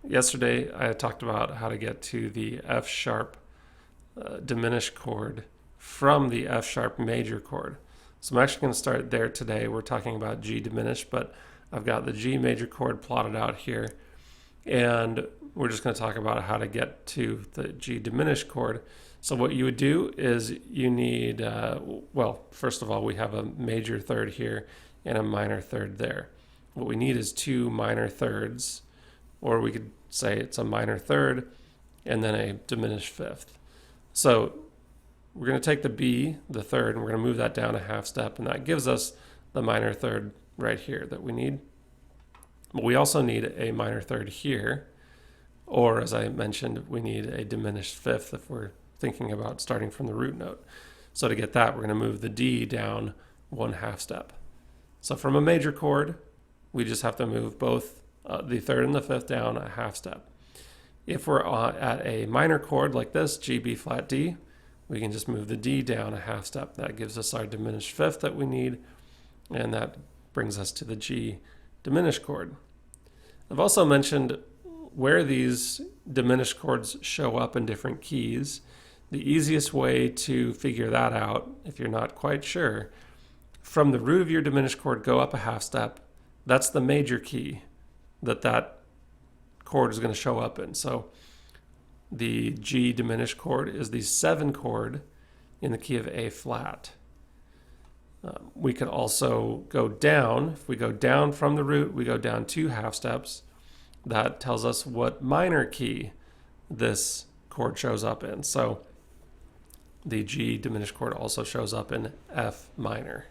Yesterday I talked about how to get to the F sharp diminished chord from the F sharp major chord. So I'm actually going to start there today. We're talking about G diminished, but I've got the G major chord plotted out here. And we're just going to talk about how to get to the G diminished chord. So what you would do is you need, well, first of all, we have a major third here and a minor third there. What we need is two minor thirds, or we could say it's a minor third and then a diminished fifth. So we're going to take the B, the third, and we're going to move that down a half step, and that gives us the minor third right here that we need. But we also need a minor third here, or as I mentioned, we need a diminished fifth if we're thinking about starting from the root note. So to get that, we're going to move the D down one half step. So from a major chord, we just have to move both the third and the fifth down a half step. If we're at a minor chord like this, G, B flat, D, we can just move the D down a half step. That gives us our diminished fifth that we need, and that brings us to the G diminished chord. I've also mentioned where these diminished chords show up in different keys. The easiest way to figure that out, if you're not quite sure, from the root of your diminished chord, go up a half step. That's the major key that chord is going to show up in. So the G diminished chord is the 7 chord in the key of A flat. We can also go down. If we go down from the root, we go down 2 half steps. That tells us what minor key this chord shows up in. So the G diminished chord also shows up in F minor.